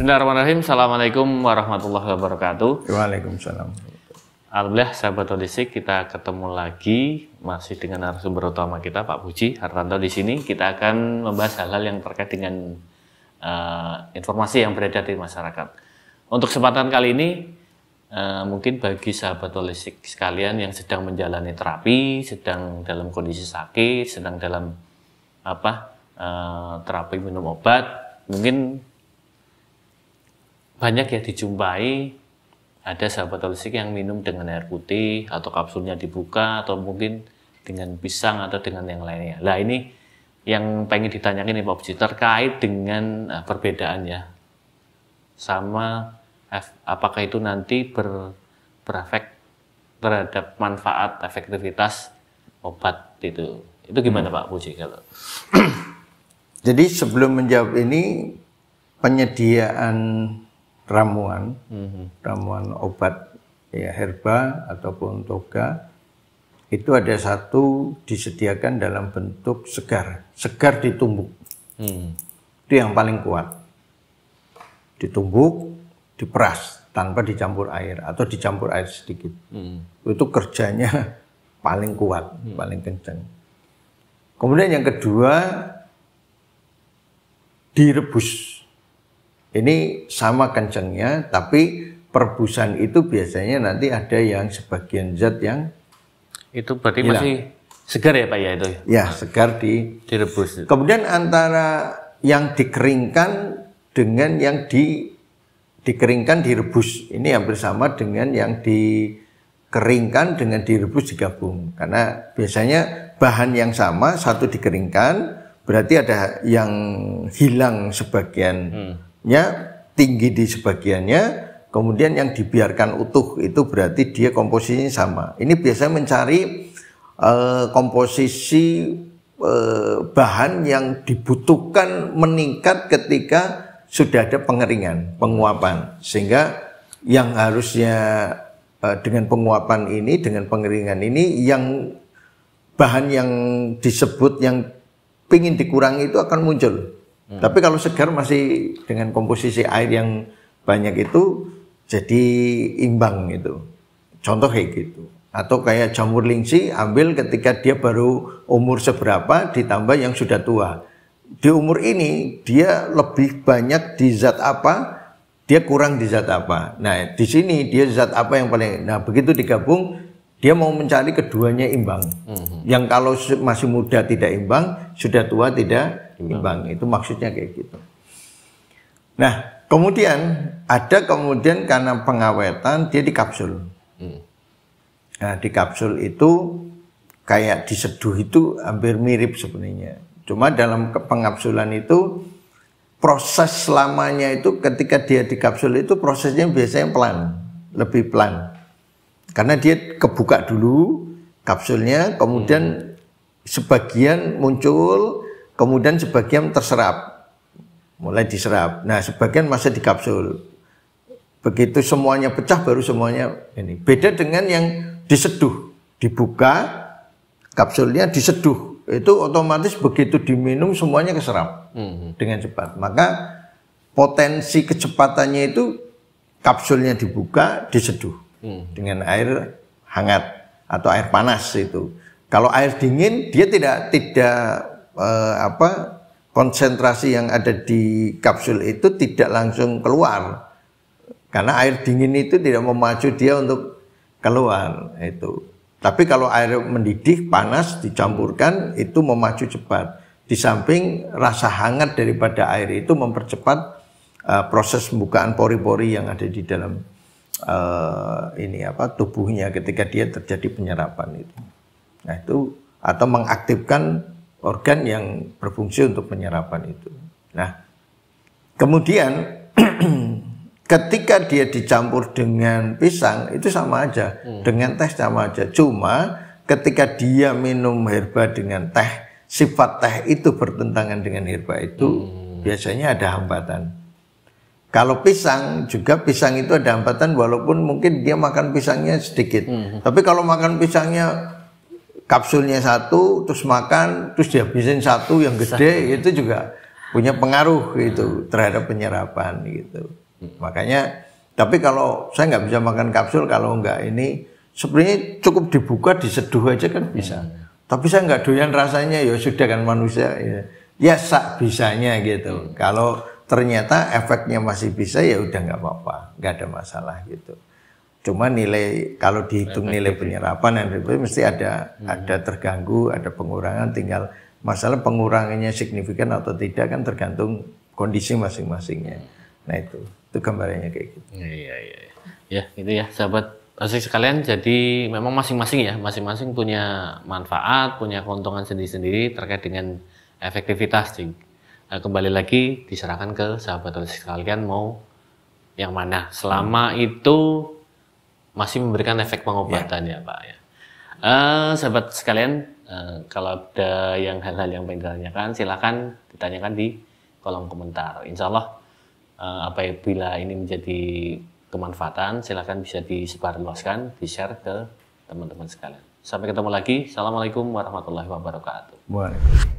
Bismillahirrahmanirrahim. Assalamualaikum warahmatullahi wabarakatuh. Waalaikumsalam. Alhamdulillah sahabat holistik, kita ketemu lagi masih dengan narasumber utama kita Pak Puji Hartanto. Di sini kita akan membahas hal-hal yang terkait dengan informasi yang beredar di masyarakat. Untuk kesempatan kali ini mungkin bagi sahabat holistik sekalian yang sedang menjalani terapi, sedang dalam kondisi sakit, sedang dalam terapi minum obat, mungkin banyak ya dijumpai ada sahabat holistik yang minum dengan air putih atau kapsulnya dibuka atau mungkin dengan pisang atau dengan yang lainnya. Nah ini yang pengen ditanyakan nih Pak Puji terkait dengan perbedaan ya, sama apakah itu nanti berefek terhadap manfaat efektivitas obat itu gimana Pak Puji kalau? Jadi sebelum menjawab ini, penyediaan ramuan obat ya herba ataupun toga itu ada satu disediakan dalam bentuk segar ditumbuk. Itu yang paling kuat, ditumbuk, diperas tanpa dicampur air atau dicampur air sedikit. Itu kerjanya paling kuat, paling kencang. Kemudian yang kedua, direbus. Ini sama kencangnya, tapi perebusan itu biasanya nanti ada yang sebagian zat yang itu berarti hilang. Masih segar ya Pak ya itu? Ya, segar direbus. Kemudian antara yang dikeringkan dengan yang dikeringkan direbus, ini hampir sama dengan yang dikeringkan dengan direbus digabung. Karena biasanya bahan yang sama, satu dikeringkan, berarti ada yang hilang sebagiannya, tinggi di sebagiannya, kemudian yang dibiarkan utuh itu berarti dia komposisinya sama. Ini biasanya mencari komposisi bahan yang dibutuhkan meningkat ketika sudah ada pengeringan, penguapan. Sehingga yang harusnya dengan penguapan ini, dengan pengeringan ini, yang bahan yang disebut yang pingin dikurangi itu akan muncul. Tapi kalau segar masih dengan komposisi air yang banyak itu jadi imbang itu. Contoh kayak gitu. Atau kayak jamur lingsi, ambil ketika dia baru umur seberapa ditambah yang sudah tua. Di umur ini dia lebih banyak di zat apa, dia kurang di zat apa. Nah, di sini dia zat apa yang paling. Nah, begitu digabung dia mau mencari keduanya imbang. Yang kalau masih muda tidak imbang, sudah tua tidak imbang. Itu maksudnya kayak gitu. Nah, kemudian karena pengawetan dia dikapsul. Nah, di kapsul itu kayak diseduh itu hampir mirip sebenarnya. Cuma dalam pengapsulan itu proses selamanya itu ketika dia dikapsul itu prosesnya biasanya pelan, lebih pelan. Karena dia kebuka dulu kapsulnya, kemudian sebagian muncul, kemudian sebagian terserap, mulai diserap. Nah, sebagian masih di kapsul. Begitu semuanya pecah, baru semuanya ini. Beda dengan yang diseduh, dibuka kapsulnya, diseduh. Itu otomatis begitu diminum semuanya keserap dengan cepat. Maka potensi kecepatannya itu kapsulnya dibuka, diseduh. Dengan air hangat atau air panas itu. Kalau air dingin dia tidak konsentrasi yang ada di kapsul itu tidak langsung keluar. Karena air dingin itu tidak memacu dia untuk keluar itu. Tapi kalau air mendidih panas dicampurkan itu memacu cepat. Di samping rasa hangat daripada air itu mempercepat proses pembukaan pori-pori yang ada di dalam tubuhnya ketika dia terjadi penyerapan itu. Nah itu atau mengaktifkan organ yang berfungsi untuk penyerapan itu. Nah kemudian ketika dia dicampur dengan pisang itu sama aja, dengan teh sama aja. Cuma ketika dia minum herba dengan teh, sifat teh itu bertentangan dengan herba itu biasanya ada hambatan. Kalau pisang juga, pisang itu ada hambatan walaupun mungkin dia makan pisangnya sedikit. Tapi kalau makan pisangnya kapsulnya satu, terus makan, terus dihabisin satu yang gede, itu juga punya pengaruh gitu terhadap penyerapan gitu. Makanya, tapi kalau saya nggak bisa makan kapsul kalau nggak ini, sebenarnya cukup dibuka, diseduh aja kan bisa. Tapi saya nggak doyan rasanya, ya sudah kan manusia ya sak bisanya gitu. Kalau ternyata efeknya masih bisa ya udah nggak apa-apa, nggak ada masalah gitu. Cuma nilai kalau dihitung nilai penyerapan dan mesti ada terganggu, ada pengurangan. Tinggal masalah pengurangannya signifikan atau tidak kan tergantung kondisi masing-masingnya. Nah itu gambarannya kayak gitu. Iya. Ya itu ya sahabat asik sekalian. Jadi memang masing-masing punya manfaat, punya keuntungan sendiri-sendiri terkait dengan efektivitas. Nah, kembali lagi diserahkan ke sahabat asik sekalian mau yang mana. Selama itu masih memberikan efek pengobatan ya Pak ya. Sahabat sekalian, kalau ada hal-hal yang pengen ditanyakan, silakan ditanyakan di kolom komentar. Insya Allah apabila ini menjadi kemanfaatan, silakan bisa disebarluaskan, di-share ke teman-teman sekalian. Sampai ketemu lagi. Assalamualaikum warahmatullahi wabarakatuh. Waalaikumsalam.